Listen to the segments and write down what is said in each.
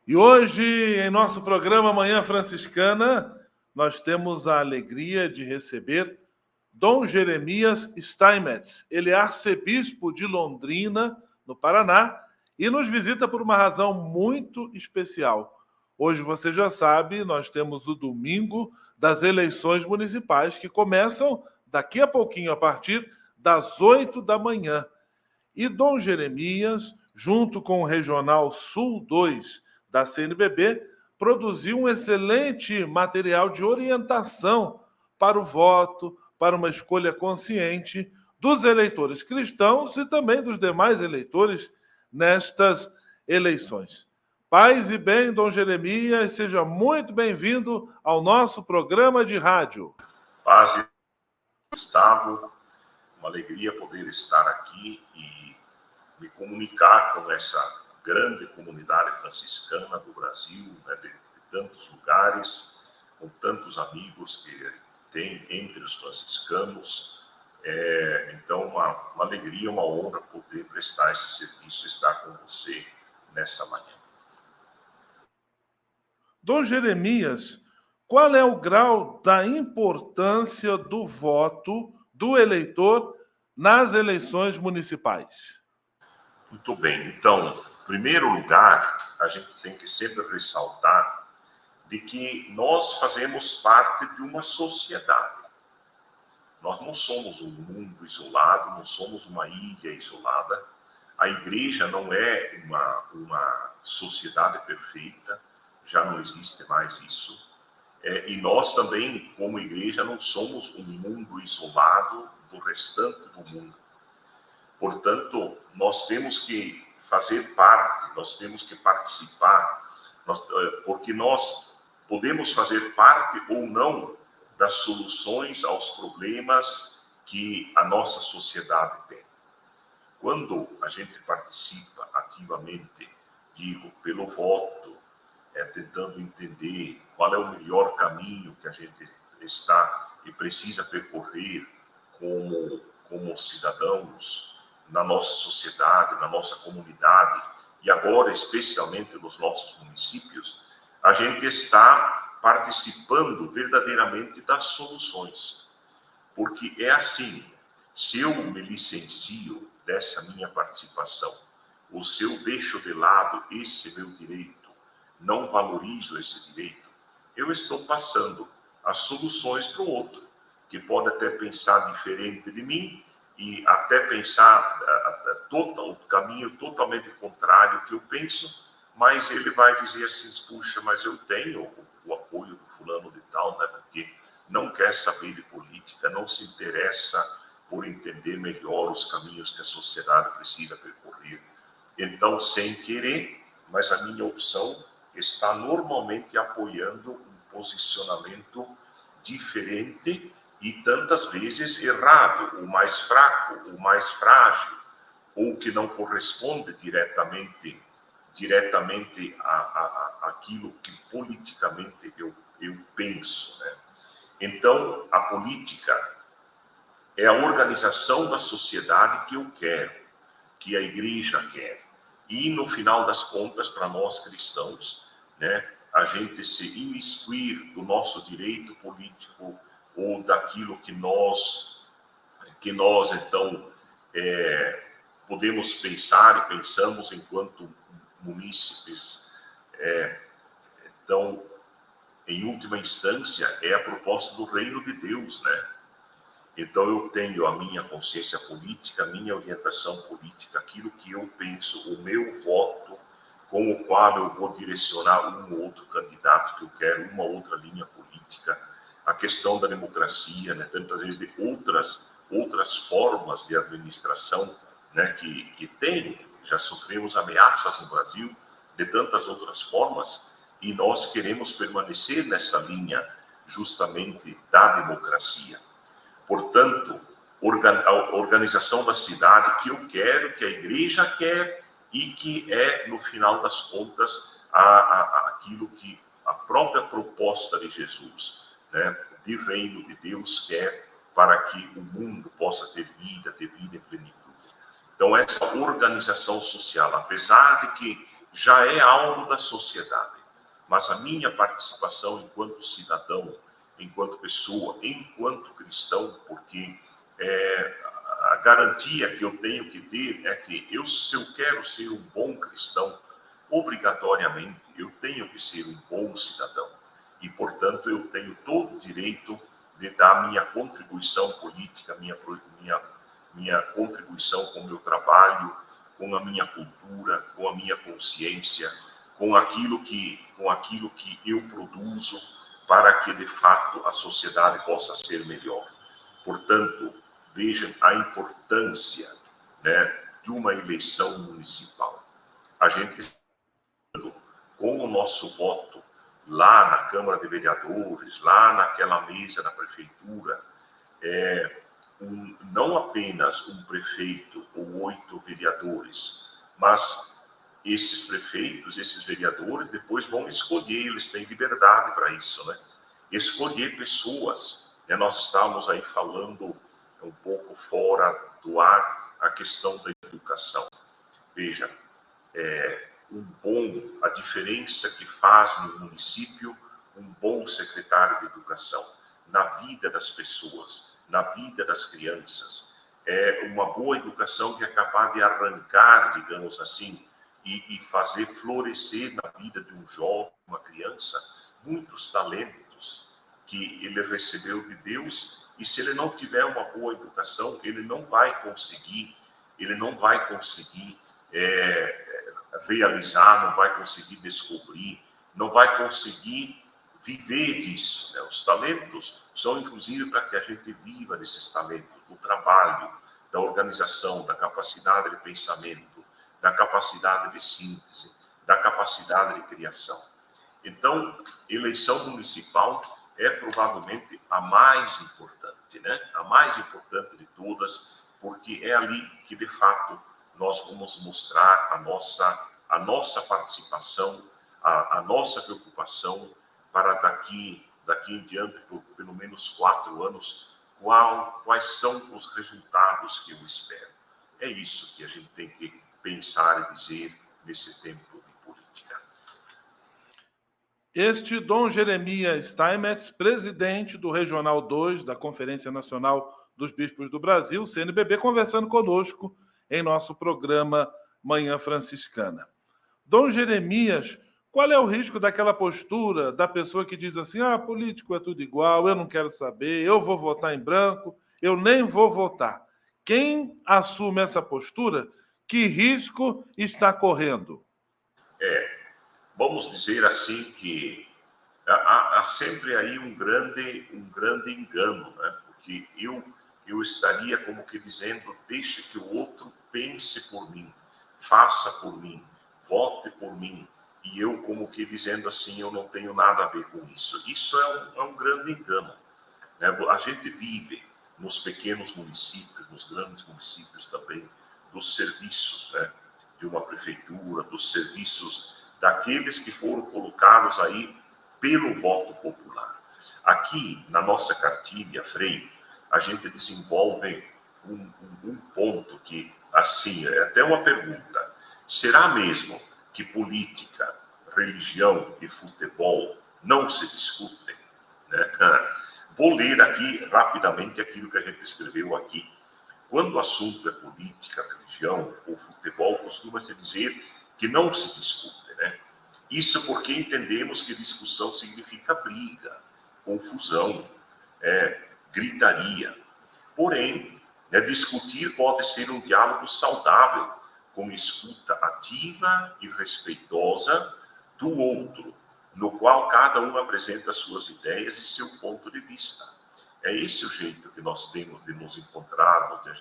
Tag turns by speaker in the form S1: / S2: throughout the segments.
S1: E hoje, em nosso programa Manhã Franciscana, nós temos a alegria de receber Dom Jeremias Steinmetz. Ele é arcebispo de Londrina, no Paraná, e nos visita por uma razão muito especial. Hoje, você já sabe, nós temos o domingo das eleições municipais, que começam daqui a pouquinho, a partir das 8 da manhã. E Dom Jeremias, junto com o Regional Sul 2 da CNBB, produziu um excelente material de orientação para o voto, para uma escolha consciente dos eleitores cristãos e também dos demais eleitores nestas eleições. Paz e bem, Dom Jeremias, seja muito bem-vindo ao nosso programa de rádio.
S2: Paz e Gustavo, uma alegria poder estar aqui e me comunicar com essa grande comunidade franciscana do Brasil, né, de tantos lugares, com tantos amigos que tem entre os franciscanos. Então, uma alegria, uma honra poder prestar esse serviço, estar com você nessa manhã.
S1: Dom Jeremias, qual é o grau da importância do voto do eleitor nas eleições municipais?
S2: Muito bem. Então, em primeiro lugar, a gente tem que sempre ressaltar de que nós fazemos parte de uma sociedade. Nós não somos um mundo isolado, não somos uma ilha isolada. A igreja não é uma sociedade perfeita, já não existe mais isso. E nós também, como igreja, não somos um mundo isolado do restante do mundo. Portanto, nós temos que fazer parte, nós temos que participar, porque nós podemos fazer parte ou não das soluções aos problemas que a nossa sociedade tem. Quando a gente participa ativamente, digo, pelo voto, tentando entender qual é o melhor caminho que a gente está e precisa percorrer como cidadãos na nossa sociedade, na nossa comunidade, e agora especialmente nos nossos municípios, a gente está participando verdadeiramente das soluções. Porque é assim, se eu me licencio dessa minha participação, ou se eu deixo de lado esse meu direito, não valorizo esse direito, eu estou passando as soluções para o outro, que pode até pensar diferente de mim e até pensar o caminho totalmente contrário que eu penso, mas ele vai dizer assim, puxa, mas eu tenho o apoio do fulano de tal, né, porque não quer saber de política, não se interessa por entender melhor os caminhos que a sociedade precisa percorrer. Então, sem querer, mas a minha opção está normalmente apoiando um posicionamento diferente e tantas vezes errado, o mais fraco, o mais frágil, ou que não corresponde diretamente àquilo que politicamente eu penso, né? Então, a política é a organização da sociedade que eu quero, que a igreja quer. E, no final das contas, para nós cristãos, né, a gente se imiscuir do nosso direito político ou daquilo que nós então, podemos pensar e pensamos enquanto munícipes. Então, em última instância, é a proposta do reino de Deus, né? Então, eu tenho a minha consciência política, a minha orientação política, aquilo que eu penso, o meu voto, com o qual eu vou direcionar um ou outro candidato que eu quero, uma outra linha política, a questão da democracia, né, tantas vezes de outras formas de administração, né, que tem, já sofremos ameaças no Brasil de tantas outras formas, e nós queremos permanecer nessa linha justamente da democracia. Portanto, a organização da cidade que eu quero, que a igreja quer, e que é, no final das contas, aquilo que a própria proposta de Jesus, né, de reino de Deus quer para que o mundo possa ter vida em plenitude. Então, essa organização social, apesar de que já é algo da sociedade. Mas a minha participação enquanto cidadão, enquanto pessoa, enquanto cristão, porque a garantia que eu tenho que ter é que se eu quero ser um bom cristão, obrigatoriamente eu tenho que ser um bom cidadão. E, portanto, eu tenho todo o direito de dar minha contribuição política, minha contribuição com o meu trabalho, com a minha cultura, com a minha consciência, com aquilo que eu produzo, para que, de fato, a sociedade possa ser melhor. Portanto, vejam a importância, né, de uma eleição municipal. A gente, com o nosso voto, lá na Câmara de Vereadores, lá naquela mesa da prefeitura, não apenas um prefeito ou 8 vereadores, mas esses prefeitos, esses vereadores, depois vão escolher, eles têm liberdade para isso, né? Escolher pessoas. Nós estávamos aí falando um pouco fora do ar a questão da educação. Veja, a diferença que faz no município um bom secretário de educação, na vida das pessoas, na vida das crianças. É uma boa educação que é capaz de arrancar, digamos assim, e fazer florescer na vida de um jovem, uma criança, muitos talentos que ele recebeu de Deus, e se ele não tiver uma boa educação, ele não vai conseguir realizar, não vai conseguir descobrir, não vai conseguir viver disso, né? Os talentos são, inclusive, para que a gente viva desses talentos, do trabalho, da organização, da capacidade de pensamento, da capacidade de síntese, da capacidade de criação. Então, eleição municipal é provavelmente a mais importante, né? A mais importante de todas, porque é ali que, de fato, nós vamos mostrar a nossa participação, a nossa preocupação para daqui em diante, por pelo menos 4 anos, quais são os resultados que eu espero. É isso que a gente tem que pensar e dizer nesse tempo de política.
S1: Este Dom Jeremias Steinmetz, presidente do Regional 2 da Conferência Nacional dos Bispos do Brasil, CNBB, conversando conosco em nosso programa Manhã Franciscana. Dom Jeremias, qual é o risco daquela postura da pessoa que diz assim, político é tudo igual, eu não quero saber, eu vou votar em branco, eu nem vou votar. Quem assume essa postura, que risco está correndo?
S2: Vamos dizer assim que há sempre aí um grande engano, né? Porque eu estaria como que dizendo, deixe que o outro pense por mim, faça por mim, vote por mim, e eu como que dizendo assim, eu não tenho nada a ver com isso. Isso é um grande engano, né? A gente vive nos pequenos municípios, nos grandes municípios também, dos serviços, né, de uma prefeitura, dos serviços daqueles que foram colocados aí pelo voto popular. Aqui, na nossa cartilha, Frei, a gente desenvolve um ponto que, assim, é até uma pergunta. Será mesmo que política, religião e futebol não se discutem? Né? Vou ler aqui rapidamente aquilo que a gente escreveu aqui. Quando o assunto é política, religião ou futebol, costuma-se dizer que não se discute, né? Isso porque entendemos que discussão significa briga, confusão, gritaria. Porém, discutir pode ser um diálogo saudável, com escuta ativa e respeitosa do outro, no qual cada um apresenta suas ideias e seu ponto de vista. É esse o jeito que nós temos de nos encontrarmos, de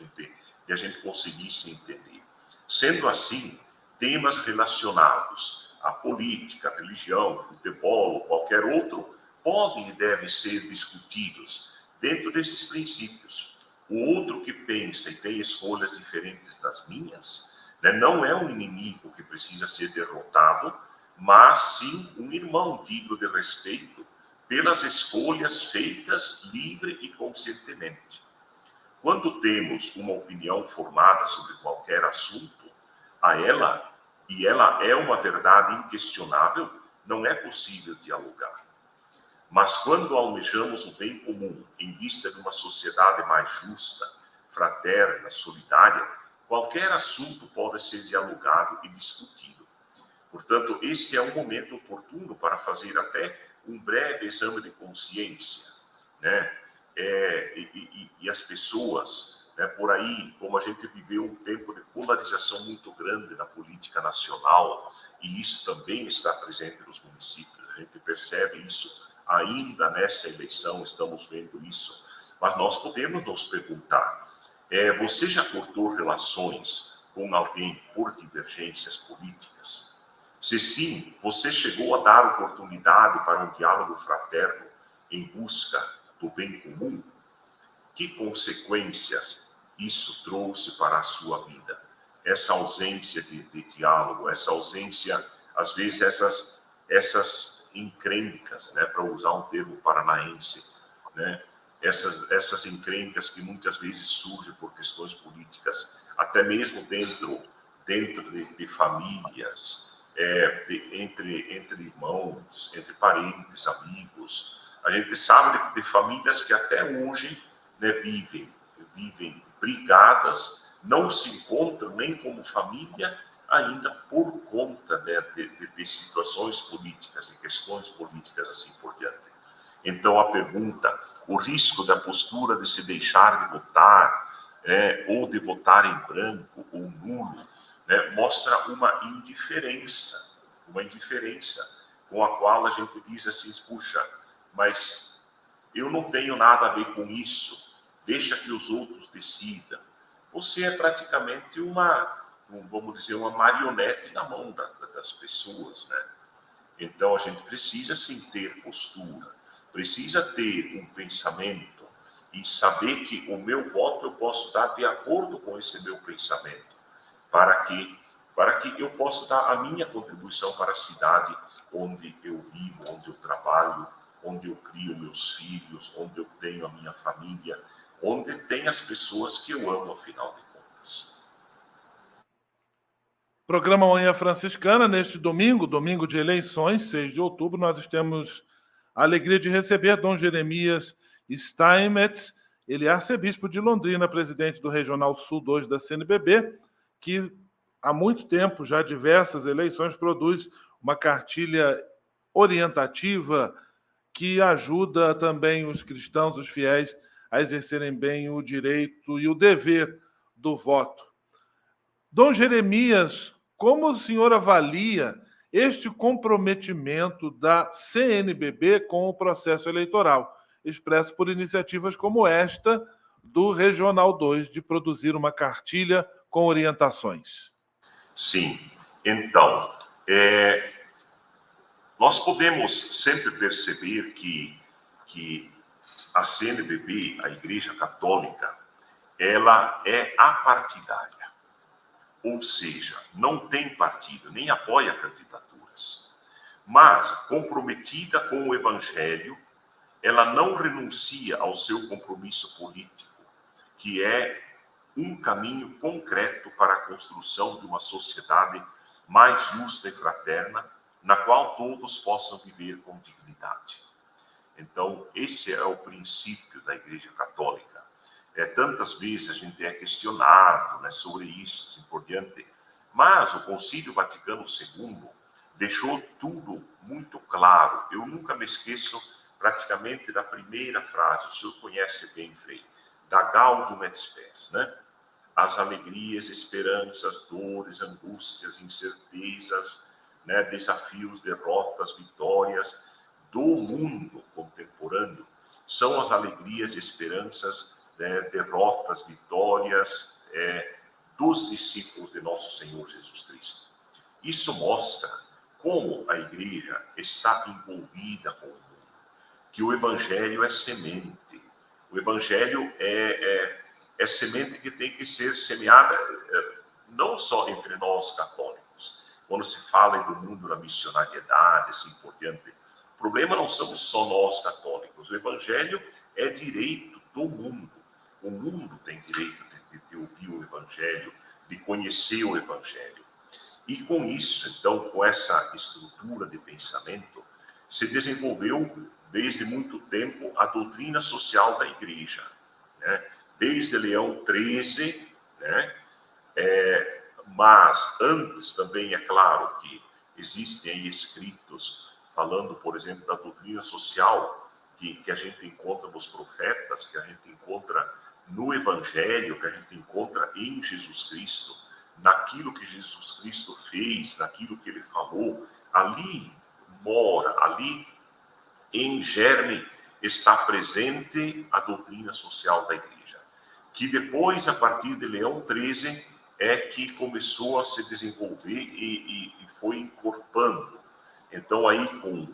S2: a gente conseguir se entender. Sendo assim, temas relacionados à política, religião, futebol ou qualquer outro podem e devem ser discutidos dentro desses princípios. O outro que pensa e tem escolhas diferentes das minhas, né, não é um inimigo que precisa ser derrotado, mas sim um irmão digno de respeito pelas escolhas feitas livre e conscientemente. Quando temos uma opinião formada sobre qualquer assunto, a ela e ela é uma verdade inquestionável, não é possível dialogar. Mas quando almejamos o bem comum em vista de uma sociedade mais justa, fraterna, solidária, qualquer assunto pode ser dialogado e discutido. Portanto, este é um momento oportuno para fazer até um breve exame de consciência, né? E as pessoas, né, por aí, como a gente viveu um tempo de polarização muito grande na política nacional, e isso também está presente nos municípios, a gente percebe isso ainda nessa eleição, estamos vendo isso, mas nós podemos nos perguntar, você já cortou relações com alguém por divergências políticas? Se sim, você chegou a dar oportunidade para um diálogo fraterno em busca do bem comum? Que consequências isso trouxe para a sua vida? Essa ausência de diálogo, essa ausência, às vezes, essas encrencas, né, para usar um termo paranaense, né, essas encrencas que muitas vezes surgem por questões políticas, até mesmo dentro de famílias, entre irmãos, entre parentes, amigos. A gente sabe de famílias que até hoje, né, vivem brigadas, não se encontram nem como família, ainda por conta, né, de situações políticas, de questões políticas assim por diante. Então a pergunta, o risco da postura de se deixar de votar, ou de votar em branco ou nulo, né, mostra uma indiferença com a qual a gente diz assim, puxa, mas eu não tenho nada a ver com isso, deixa que os outros decidam. Você é praticamente vamos dizer, uma marionete na mão das pessoas, né? Então a gente precisa sim ter postura, precisa ter um pensamento e saber que o meu voto eu posso dar de acordo com esse meu pensamento, para que eu possa dar a minha contribuição para a cidade onde eu vivo, onde eu trabalho, onde eu crio meus filhos, onde eu tenho a minha família, onde tem as pessoas que eu amo, afinal de contas.
S1: Programa Manhã Franciscana, neste domingo, domingo de eleições, 6 de outubro, nós temos a alegria de receber Dom Jeremias Steinmetz, ele é arcebispo de Londrina, presidente do Regional Sul 2 da CNBB, que há muito tempo, já diversas eleições, produz uma cartilha orientativa que ajuda também os cristãos, os fiéis, a exercerem bem o direito e o dever do voto. Dom Jeremias, como o senhor avalia este comprometimento da CNBB com o processo eleitoral, expresso por iniciativas como esta do Regional 2, de produzir uma cartilha com orientações?
S2: Sim, então, nós podemos sempre perceber que a CNBB, a Igreja Católica, ela é apartidária. Ou seja, não tem partido, nem apoia candidaturas. Mas, comprometida com o Evangelho, ela não renuncia ao seu compromisso político, que é um caminho concreto para a construção de uma sociedade mais justa e fraterna, na qual todos possam viver com dignidade. Então, esse é o princípio da Igreja Católica. Tantas vezes a gente é questionado, né, sobre isso, assim por diante, mas o Concílio Vaticano II deixou tudo muito claro. Eu nunca me esqueço praticamente da primeira frase, o senhor conhece bem, Frei, da Gaudium et Spes, né? As alegrias, esperanças, dores, angústias, incertezas, né, desafios, derrotas, vitórias do mundo contemporâneo são as alegrias e esperanças, derrotas, vitórias dos discípulos de nosso Senhor Jesus Cristo. Isso mostra como a igreja está envolvida com o mundo, que o evangelho é semente. O evangelho é semente que tem que ser semeada não só entre nós católicos, quando se fala do mundo da missionariedade, assim por diante. O problema não somos só nós católicos, o evangelho é direito do mundo. O mundo tem direito de ouvir o evangelho, de conhecer o evangelho. E com isso, então, com essa estrutura de pensamento, se desenvolveu desde muito tempo a doutrina social da igreja, né? Desde Leão XIII, né? Mas antes também é claro que existem aí escritos falando, por exemplo, da doutrina social que a gente encontra nos profetas, que a gente encontra no Evangelho, que a gente encontra em Jesus Cristo, naquilo que Jesus Cristo fez, naquilo que ele falou. Ali mora, ali em germe está presente a doutrina social da igreja, que depois, a partir de Leão XIII, é que começou a se desenvolver e foi incorporando. Então, aí com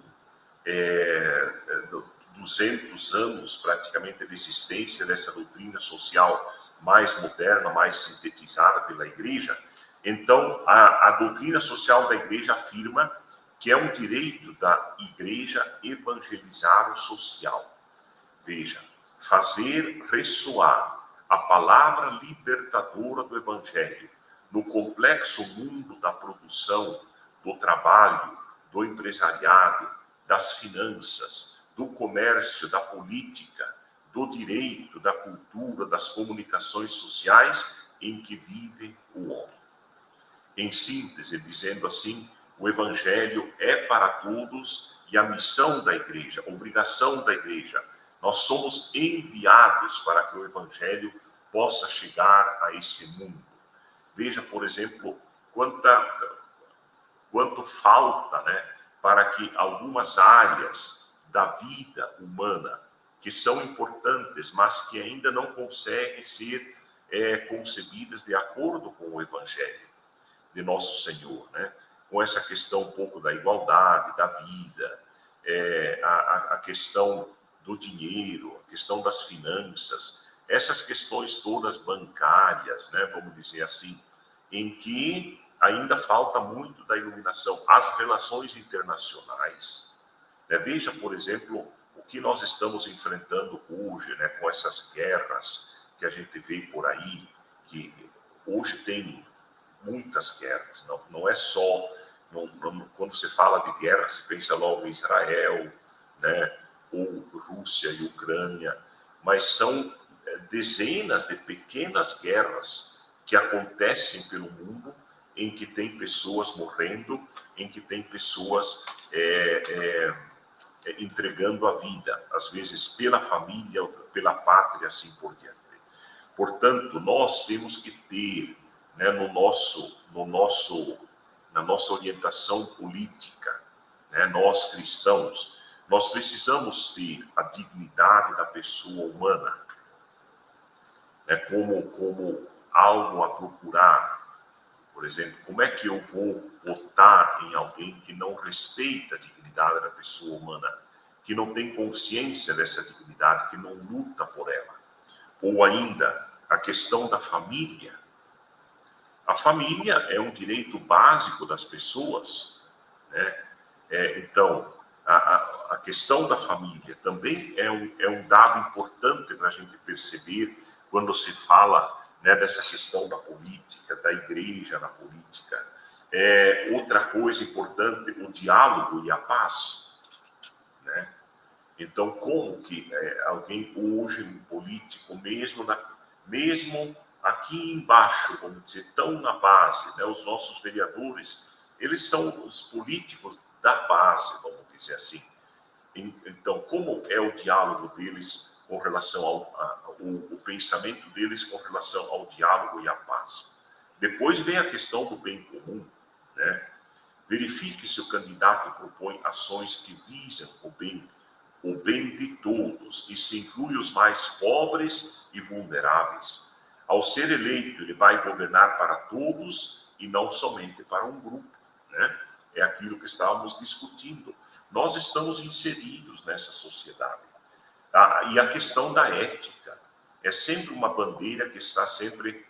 S2: 200 anos, praticamente, de existência dessa doutrina social mais moderna, mais sintetizada pela igreja, então, a doutrina social da igreja afirma que é um direito da igreja evangelizar o social. Veja, fazer ressoar a palavra libertadora do evangelho no complexo mundo da produção, do trabalho, do empresariado, das finanças, do comércio, da política, do direito, da cultura, das comunicações sociais em que vive o homem. Em síntese, dizendo assim, o evangelho é para todos e a missão da igreja, obrigação da igreja. Nós somos enviados para que o evangelho possa chegar a esse mundo. Veja, por exemplo, quanto falta, né, para que algumas áreas da vida humana, que são importantes, mas que ainda não conseguem ser concebidas de acordo com o evangelho de nosso Senhor, né? Com essa questão um pouco da igualdade, da vida, a questão do dinheiro, a questão das finanças, essas questões todas bancárias, né, vamos dizer assim, em que ainda falta muito da iluminação. As relações internacionais, né? Veja, por exemplo, o que nós estamos enfrentando hoje, né, com essas guerras que a gente vê por aí, que hoje tem muitas guerras, não é só, quando se fala de guerra, se pensa logo em Israel, né, ou Rússia e Ucrânia, mas são dezenas de pequenas guerras que acontecem pelo mundo, em que tem pessoas morrendo, em que tem pessoas entregando a vida, às vezes pela família, pela pátria, assim por diante. Portanto, nós temos que ter, né, na nossa orientação política, né, nós cristãos, nós precisamos ter a dignidade da pessoa humana, né, como algo a procurar. Por exemplo, como é que eu vou votar em alguém que não respeita a dignidade da pessoa humana, que não tem consciência dessa dignidade, que não luta por ela? Ou ainda, a questão da família. A família é um direito básico das pessoas, né? Então, a questão da família também é um dado importante para a gente perceber quando se fala, né, dessa questão da política, da igreja na política. Outra coisa importante, o diálogo e a paz, né? Então, como que alguém hoje, um político, mesmo aqui embaixo, vamos dizer, tão na base, né, os nossos vereadores, eles são os políticos da base, vamos dizer assim. Então, como é o diálogo deles com relação o pensamento deles com relação ao diálogo e à paz? Depois vem a questão do bem comum, né? Verifique se o candidato propõe ações que visam o bem de todos e se inclui os mais pobres e vulneráveis. Ao ser eleito, ele vai governar para todos e não somente para um grupo, né? É aquilo que estávamos discutindo. Nós estamos inseridos nessa sociedade. E a questão da ética é sempre uma bandeira que está sempre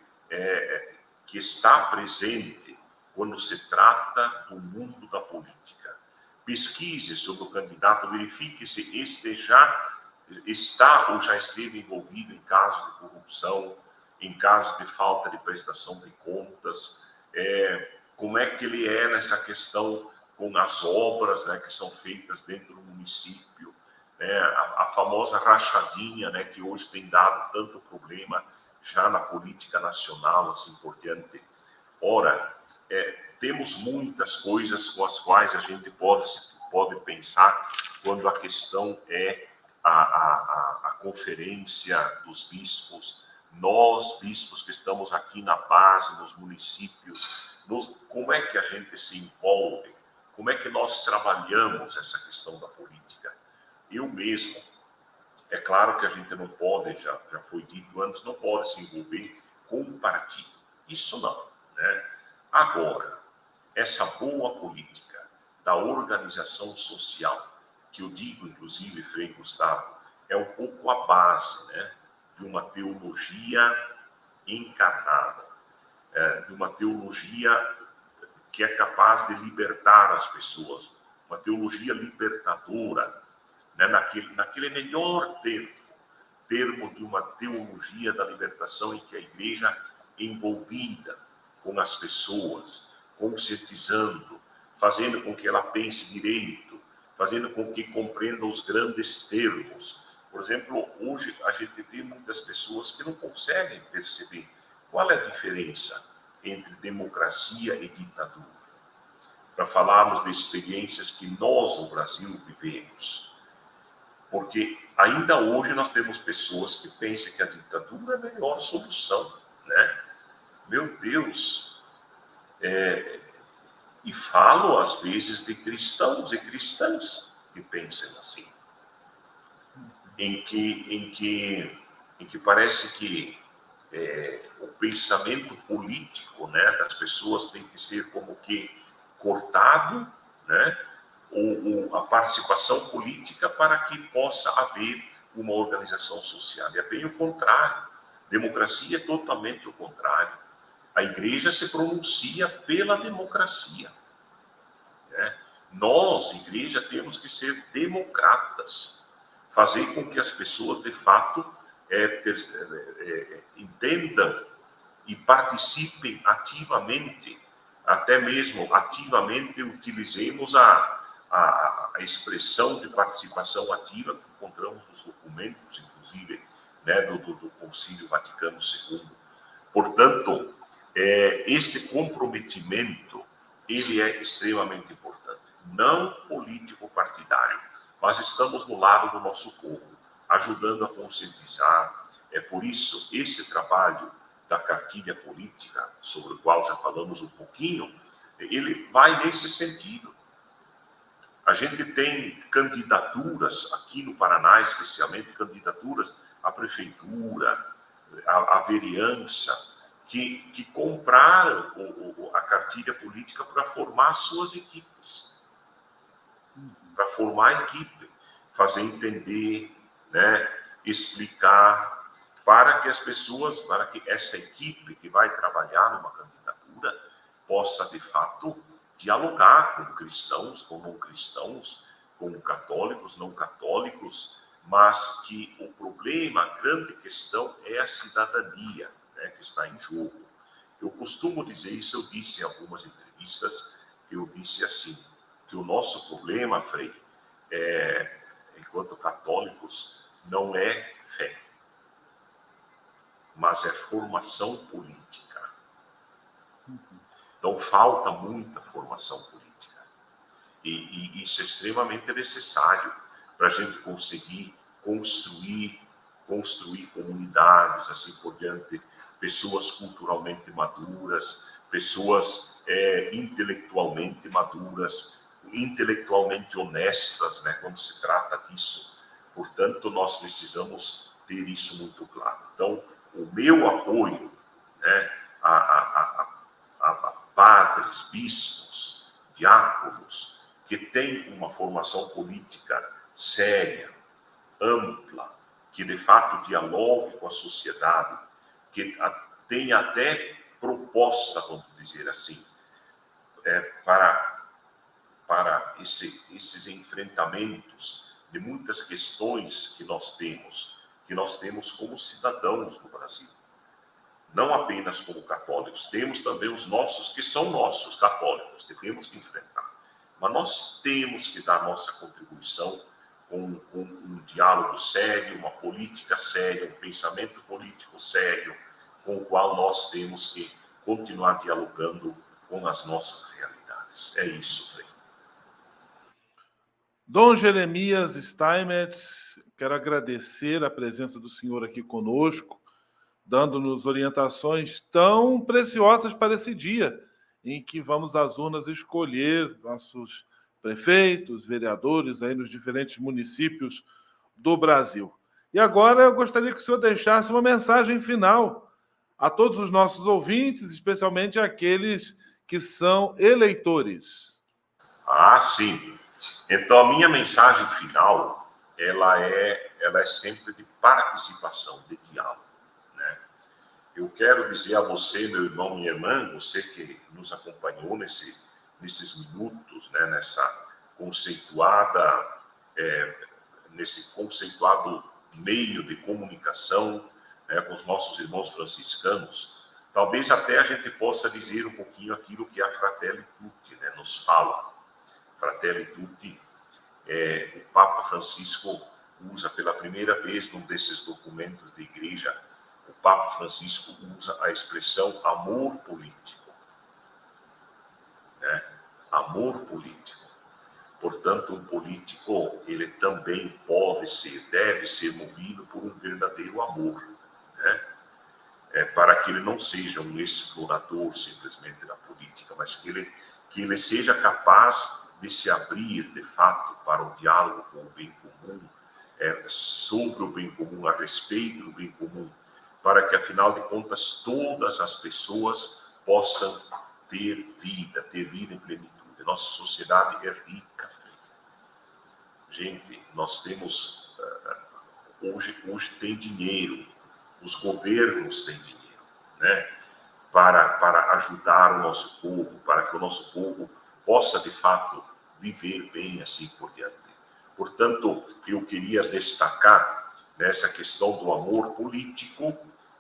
S2: que está presente quando se trata do mundo da política. Pesquise sobre o candidato, verifique se este já está ou já esteve envolvido em casos de corrupção, em casos de falta de prestação de contas, como é que ele é nessa questão com as obras, né, que são feitas dentro do município, né, a famosa rachadinha, né, que hoje tem dado tanto problema já na política nacional, assim por diante. Ora, temos muitas coisas com as quais a gente pode pensar quando a questão é a conferência dos bispos. Nós, bispos que estamos aqui na base, nos municípios, como é que a gente se envolve? Como é que nós trabalhamos essa questão da política? Eu mesmo, é claro que a gente não pode, já foi dito antes, não pode se envolver com um partido. Isso não, né? Agora, essa boa política da organização social, que eu digo, inclusive, Frei Gustavo, é um pouco a base, né, de uma teologia encarnada, de uma teologia que é capaz de libertar as pessoas, uma teologia libertadora, né, naquele melhor termo de uma teologia da libertação em que a igreja é envolvida com as pessoas, conscientizando, fazendo com que ela pense direito, fazendo com que compreenda os grandes termos. Por exemplo, hoje a gente vê muitas pessoas que não conseguem perceber qual é a diferença entre democracia e ditadura. Para falarmos de experiências que nós no Brasil vivemos. Porque ainda hoje nós temos pessoas que pensam que a ditadura é a melhor solução, né? Meu Deus! E falo às vezes de cristãos e cristãs que pensam assim, em que parece que o pensamento político, né, das pessoas tem que ser como que cortado, né, a participação política para que possa haver uma organização social. E é bem o contrário. Democracia é totalmente o contrário. A igreja se pronuncia pela democracia, né? Nós, igreja, temos que ser democratas, fazer com que as pessoas, de fato, entendam e participem ativamente, até mesmo ativamente utilizemos a expressão de participação ativa que encontramos nos documentos, inclusive, né, do Concílio Vaticano II. Portanto, este comprometimento, ele é extremamente importante. Não político-partidário, mas estamos no lado do nosso povo, ajudando a conscientizar. É por isso, esse trabalho da cartilha política, sobre o qual já falamos um pouquinho, ele vai nesse sentido. A gente tem candidaturas, aqui no Paraná especialmente, candidaturas à prefeitura, à vereança, que compraram a cartilha política para formar suas equipes. Para formar a equipe, fazer entender, né, explicar, para que as pessoas, para que essa equipe que vai trabalhar numa candidatura possa, de fato, dialogar com cristãos, com não cristãos, com católicos, não católicos, mas que o problema, a grande questão é a cidadania, né, que está em jogo. Eu costumo dizer isso, eu disse em algumas entrevistas, eu disse assim, que o nosso problema, Frei, enquanto católicos, não é fé, mas é formação política. Então, falta muita formação política. E isso é extremamente necessário para a gente conseguir construir comunidades, assim por diante, pessoas culturalmente maduras, pessoas intelectualmente maduras, intelectualmente honestas, né, quando se trata disso. Portanto, nós precisamos ter isso muito claro. Então, o meu apoio, né, a padres, bispos, diáconos, que têm uma formação política séria, ampla, que de fato dialogue com a sociedade, que tem até proposta, vamos dizer assim, para esses enfrentamentos de muitas questões que nós temos como cidadãos no Brasil. não apenas como católicos, temos também os nossos, que são nossos, católicos, que temos que enfrentar. Mas nós temos que dar nossa contribuição com um diálogo sério, uma política séria, um pensamento político sério, com o qual nós temos que continuar dialogando com as nossas realidades. É isso, Frei.
S1: Dom Jeremias Steinmetz, quero agradecer a presença do senhor aqui conosco, dando-nos orientações tão preciosas para esse dia, em que vamos às urnas escolher nossos prefeitos, vereadores aí nos diferentes municípios do Brasil. E agora eu gostaria que o senhor deixasse uma mensagem final a todos os nossos ouvintes, especialmente aqueles que são eleitores.
S2: Ah, sim. Então, a minha mensagem final, ela é sempre de participação, de diálogo, né? Eu quero dizer a você, meu irmão, minha irmã, você que nos acompanhou nesses minutos, né, nesse conceituado meio de comunicação, né, com os nossos irmãos franciscanos, talvez até a gente possa dizer um pouquinho aquilo que a Fratelli Tutti, né, nos fala. Fratelli Tutti, o Papa Francisco usa pela primeira vez num desses documentos de igreja, o Papa Francisco usa a expressão amor político, né? Amor político. Portanto, um político, ele também deve ser movido por um verdadeiro amor, né? Para que ele não seja um explorador simplesmente da política, mas que ele seja capaz de se abrir, de fato, para o diálogo com o bem comum, sobre o bem comum, a respeito do bem comum, para que, afinal de contas, todas as pessoas possam ter vida em plenitude. Nossa sociedade é rica, Frei. Gente, nós temos, hoje tem dinheiro, os governos têm dinheiro, né? Para ajudar o nosso povo, para que o nosso povo possa, de fato, viver bem assim por diante. Portanto, eu queria destacar nessa questão do amor político,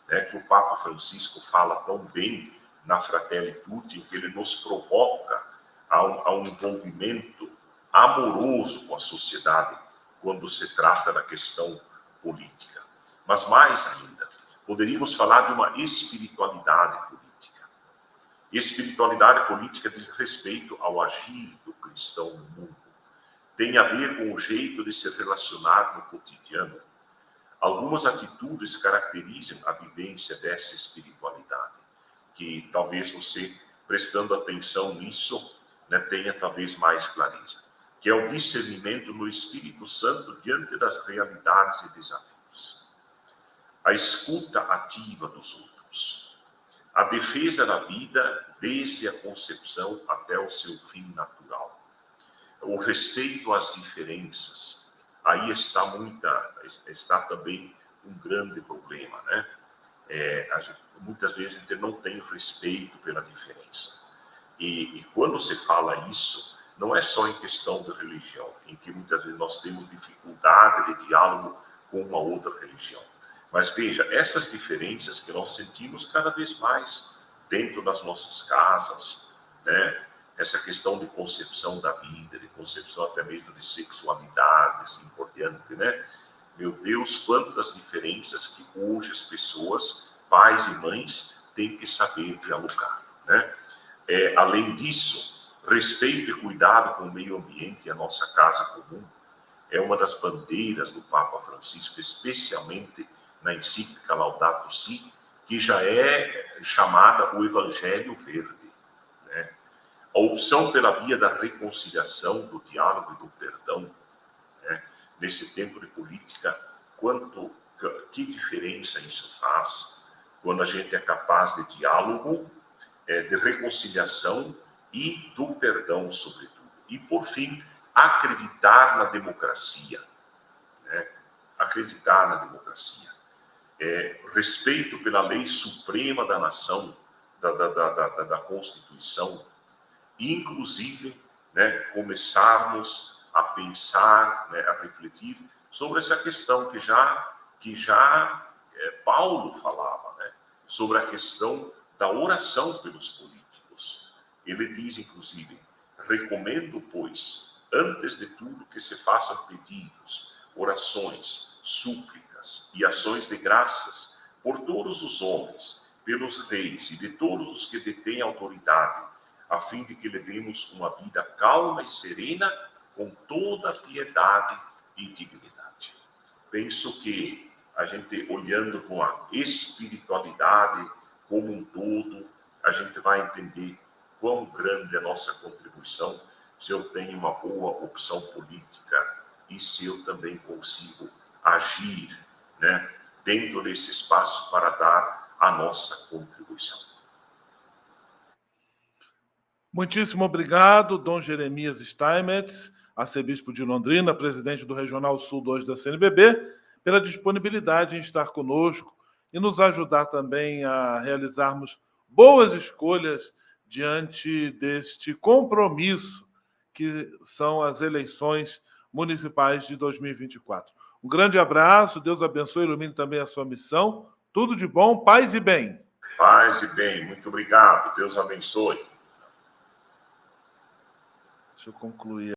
S2: né, que o Papa Francisco fala tão bem na Fratelli Tutti, em que ele nos provoca a um envolvimento amoroso com a sociedade quando se trata da questão política. Mas mais ainda, poderíamos falar de uma espiritualidade política. Espiritualidade política diz respeito ao agir do cristão no mundo. Tem a ver com o jeito de se relacionar no cotidiano. Algumas atitudes caracterizam a vivência dessa espiritualidade, que talvez você, prestando atenção nisso, né, tenha talvez mais clareza, que é o discernimento no Espírito Santo diante das realidades e desafios. A escuta ativa dos outros. A defesa da vida desde a concepção até o seu fim natural. O respeito às diferenças. Aí está também um grande problema, né? Muitas vezes a gente não tem respeito pela diferença. E quando se fala isso, não é só em questão de religião, em que muitas vezes nós temos dificuldade de diálogo com uma outra religião. Mas veja, essas diferenças que nós sentimos cada vez mais dentro das nossas casas, né? Essa questão de concepção da vida, de concepção até mesmo de sexualidade, assim por diante, né? Meu Deus, quantas diferenças que hoje as pessoas, pais e mães, têm que saber dialogar, né? Além disso, respeito e cuidado com o meio ambiente e a nossa casa comum é uma das bandeiras do Papa Francisco, especialmente na encíclica Laudato Si, que já é chamada o Evangelho Verde, né? A opção pela via da reconciliação, do diálogo e do perdão, né? Nesse tempo de política, que diferença isso faz quando a gente é capaz de diálogo, de reconciliação e do perdão, sobretudo. E, por fim, acreditar na democracia, né? Acreditar na democracia. Respeito pela lei suprema da nação, da Constituição, e, inclusive, né, começarmos a pensar, né, a refletir sobre essa questão que já Paulo falava, né, sobre a questão da oração pelos políticos. Ele diz, inclusive, recomendo, pois, antes de tudo que se façam pedidos, orações, súplicas e ações de graças por todos os homens, pelos reis e de todos os que detêm autoridade, a fim de que levemos uma vida calma e serena, com toda piedade e dignidade. Penso que a gente, olhando com a espiritualidade como um todo, a gente vai entender quão grande é a nossa contribuição se eu tenho uma boa opção política e se eu também consigo agir, né, dentro desse espaço para dar a nossa contribuição.
S1: Muitíssimo obrigado, Dom Jeremias Steinmetz, arcebispo de Londrina, presidente do Regional Sul 2 da CNBB, pela disponibilidade em estar conosco e nos ajudar também a realizarmos boas escolhas diante deste compromisso que são as eleições municipais de 2024. Um grande abraço, Deus abençoe e ilumine também a sua missão. Tudo de bom, paz e bem.
S2: Paz e bem, muito obrigado, Deus abençoe.
S1: Deixa eu concluir.